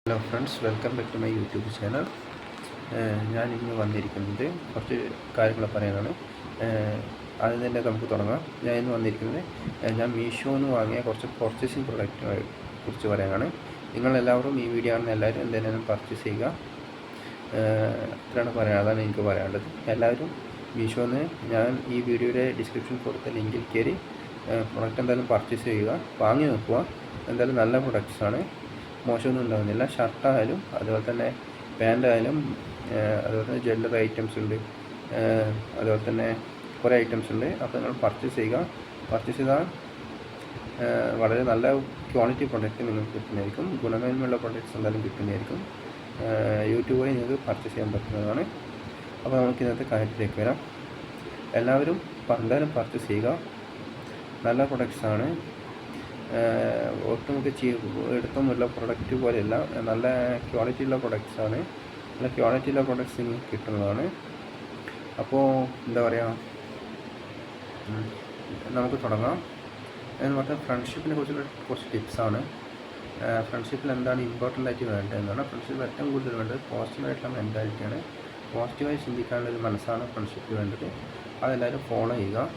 Hello friends, welcome back to my YouTube channel. ഞാൻ ഇന്ന് വന്നിരിക്കുന്നത് കുറച്ച് കാര്യങ്ങൾ പറയാനാണ്. ആദ്യം തന്നെ നമുക്ക് തുടങ്ങാം. ഞാൻ ഇന്ന് വന്നിരിക്കുന്നത് ഞാൻ മീഷോന്ന് വാങ്ങിയ കുറച്ച് പർച്ചേസിങ് പ്രൊഡക്റ്റിനെ കുറിച്ച് പറയാനാണ്. നിങ്ങളെല്ലാവരും ഈ വീഡിയോ കാണുന്ന എല്ലാവരും എന്തെങ്കിലും പർച്ചേസ് ചെയ്യുക. അതാണ് അതാണ് എനിക്ക് പറയാനുള്ളത്. എല്ലാവരും മീഷോന്ന് ഞാൻ ഈ വീഡിയോയുടെ ഡിസ്ക്രിപ്ഷൻ കൊടുത്ത ലിങ്കിൽ കയറി പ്രൊഡക്റ്റ് എന്തായാലും പർച്ചേസ് ചെയ്യുക, വാങ്ങി നോക്കുക. എന്തായാലും നല്ല പ്രൊഡക്ട്സാണ്, മോശമൊന്നും ഉണ്ടാകുന്നില്ല. ഷർട്ടായാലും അതുപോലെ തന്നെ പാൻ്റായാലും അതുപോലെ തന്നെ ജ്വല്ലറി ഐറ്റംസ് ഉണ്ട്, അതുപോലെ തന്നെ കുറേ ഐറ്റംസ് ഉണ്ട്. അപ്പോൾ നിങ്ങൾ പർച്ചേസ് ചെയ്യുക. പർച്ചേസ് ചെയ്താൽ വളരെ നല്ല ക്വാളിറ്റി പ്രൊഡക്റ്റ് നിങ്ങൾക്ക് കിട്ടുന്നതായിരിക്കും. ഗുണമേന്മയുള്ള പ്രൊഡക്ട്സ് എന്തായാലും കിട്ടുന്നതായിരിക്കും. യൂട്യൂബ് വഴി നിങ്ങൾക്ക് പർച്ചേസ് ചെയ്യാൻ പറ്റുന്നതാണ്. അപ്പോൾ നമുക്ക് ഇന്നത്തെ കാര്യത്തിലേക്ക് വരാം. എല്ലാവരും എന്തായാലും പർച്ചേസ് ചെയ്യുക. നല്ല പ്രൊഡക്ട്സാണ്. ഒട്ടുമിക്ക എടുത്തൊന്നുമില്ല പ്രൊഡക്റ്റ് പോലെയല്ല, നല്ല ക്വാളിറ്റിയുള്ള പ്രൊഡക്ട്സാണ്. നല്ല ക്വാളിറ്റിയുള്ള പ്രൊഡക്ട്സ് നിങ്ങൾക്ക് കിട്ടുന്നതാണ്. അപ്പോൾ എന്താ പറയുക, നമുക്ക് തുടങ്ങാം. എന്ന് പറഞ്ഞാൽ ഫ്രണ്ട്ഷിപ്പിനെ കുറിച്ചുള്ള കുറച്ച് ടിപ്സാണ്. ഫ്രണ്ട്ഷിപ്പിൽ എന്താണ് ഇമ്പോർട്ടൻ്റ് ആയിട്ട് വേണ്ടതെന്നാണ്. ഫ്രണ്ട്ഷിപ്പിൽ ഏറ്റവും കൂടുതൽ വേണ്ടത് പോസിറ്റീവായിട്ടുള്ള മെൻറ്റാലിറ്റിയാണ്. പോസിറ്റീവായി ചിന്തിക്കാനുള്ളൊരു മനസ്സാണ് ഫ്രണ്ട്ഷിപ്പിൽ വേണ്ടത്. അതെല്ലാവരും ഫോളോ ചെയ്യുക.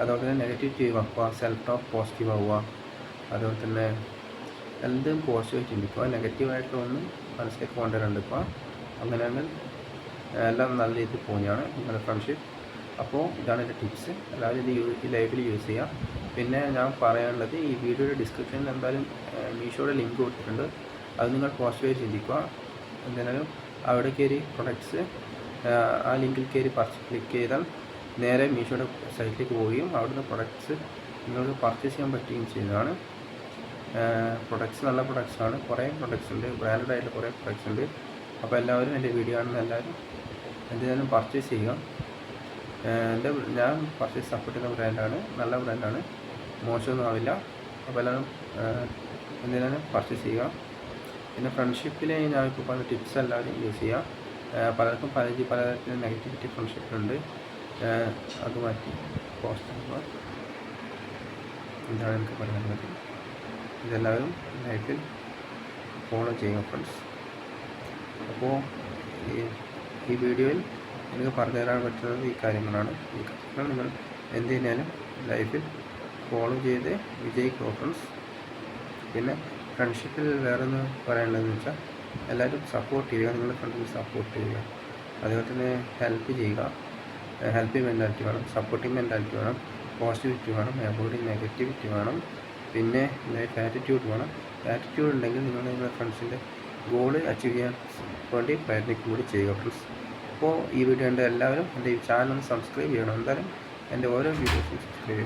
അതുപോലെ തന്നെ നെഗറ്റിവിറ്റി ഒഴിവാക്കുക, സെൽഫ് ടോക്ക് പോസിറ്റീവ് ആവുക. അതുപോലെ തന്നെ എന്തും പോസിറ്റീവായി ചിന്തിക്കുക, നെഗറ്റീവായിട്ടൊന്നും മനസ്സിലേക്ക് കൊണ്ടുവരാണ്ടിരിക്കുക. അങ്ങനെയാണ് എല്ലാം നല്ല രീതിയിൽ പോകുന്നതാണ് നിങ്ങളുടെ ഫ്രണ്ട്ഷിപ്പ്. അപ്പോൾ ഇതാണ് എൻ്റെ ടിപ്സ്. എല്ലാവരും ഇത് ലൈഫിൽ യൂസ് ചെയ്യുക. പിന്നെ ഞാൻ പറയാനുള്ളത്, ഈ വീഡിയോയുടെ ഡിസ്ക്രിപ്ഷനിൽ എന്തായാലും മീഷോയുടെ ലിങ്ക് കൊടുത്തിട്ടുണ്ട്. അത് നിങ്ങൾ പോസിറ്റീവായി ചിന്തിക്കുക. എന്തായാലും അവിടെ കയറി പ്രൊഡക്ട്സ് ആ ലിങ്കിൽ കയറി ക്ലിക്ക് ചെയ്താൽ നേരെ മീഷോയുടെ സൈറ്റിലേക്ക് പോവുകയും അവിടുന്ന് പ്രൊഡക്ട്സ് നിങ്ങൾക്ക് പർച്ചേസ് ചെയ്യാൻ പറ്റുകയും ചെയ്യുന്നതാണ്. പ്രൊഡക്ട്സ് നല്ല പ്രൊഡക്ട്സാണ്. കുറേ പ്രൊഡക്ട്സ് ഉണ്ട്, ബ്രാൻഡഡ് ആയിട്ടുള്ള കുറേ പ്രൊഡക്ട്സ് ഉണ്ട്. അപ്പോൾ എല്ലാവരും എൻ്റെ വീഡിയോ കാണുന്ന എല്ലാവരും എന്തായാലും പർച്ചേസ് ചെയ്യുക. ഞാൻ പർച്ചേസ് സപ്പോർട്ട് ചെയ്യുന്ന ബ്രാൻഡാണ്, നല്ല ബ്രാൻഡാണ്, മോശമൊന്നും ആവില്ല. അപ്പോൾ എല്ലാവരും എന്തായാലും പർച്ചേസ് ചെയ്യുക. പിന്നെ ഫ്രണ്ട്ഷിപ്പിൽ ഞാനിപ്പോൾ പറഞ്ഞ ടിപ്സ് എല്ലാവരും യൂസ് ചെയ്യുക. പലർക്കും പല നെഗറ്റിവിറ്റി ഫ്രണ്ട്ഷിപ്പിലുണ്ട്. അത് മാറ്റി പോസിറ്റീവ് ഇതാണ് എനിക്ക് പറയാനുള്ളത്. ഇതെല്ലാവരും ലൈഫിൽ ഫോളോ ചെയ്യുക ഫ്രണ്ട്സ്. അപ്പോൾ ഈ വീഡിയോയിൽ എനിക്ക് പറഞ്ഞു തരാൻ പറ്റുന്നത് ഈ കാര്യങ്ങളാണ്. ഈ കാര്യങ്ങൾ നിങ്ങൾ എന്ത് കഴിഞ്ഞാലും ലൈഫിൽ ഫോളോ ചെയ്ത് വിജയിക്കുക ഫ്രണ്ട്സ്. പിന്നെ ഫ്രണ്ട്ഷിപ്പിൽ വേറൊന്ന് പറയാനുള്ളതെന്ന് വെച്ചാൽ എല്ലാവരും സപ്പോർട്ട് ചെയ്യുക, നിങ്ങളുടെ ഫ്രണ്ട്സിനെ സപ്പോർട്ട് ചെയ്യുക. അതുപോലെ തന്നെ ഹെൽപ്പ് ചെയ്യുക. ഹെൽപ്പിംഗ് മെൻറ്റാലിറ്റി വേണം, സപ്പോർട്ടിങ് മെൻറ്റാലിറ്റി വേണം, പോസിറ്റിവിറ്റി വേണം, അവോയ്ഡിങ് നെഗറ്റിവിറ്റി വേണം. പിന്നെ ലൈഫ് ആറ്റിറ്റ്യൂഡ് വേണം. ആറ്റിറ്റ്യൂഡ് ഉണ്ടെങ്കിൽ നിങ്ങളുടെ ഫ്രണ്ട്സിൻ്റെ ഗോൾ അച്ചീവ് ചെയ്യാൻ വേണ്ടി പ്രയത്നിക്കും കൂടി ചെയ്യുക ഫ്രണ്ട്സ്. അപ്പോൾ ഈ വീഡിയോ എൻ്റെ എല്ലാവരും എൻ്റെ ഈ ചാനൽ സബ്സ്ക്രൈബ് ചെയ്യണം. എന്തായാലും എൻ്റെ ഓരോ വീഡിയോസും സബ്സ്ക്രൈബ് ചെയ്യണം.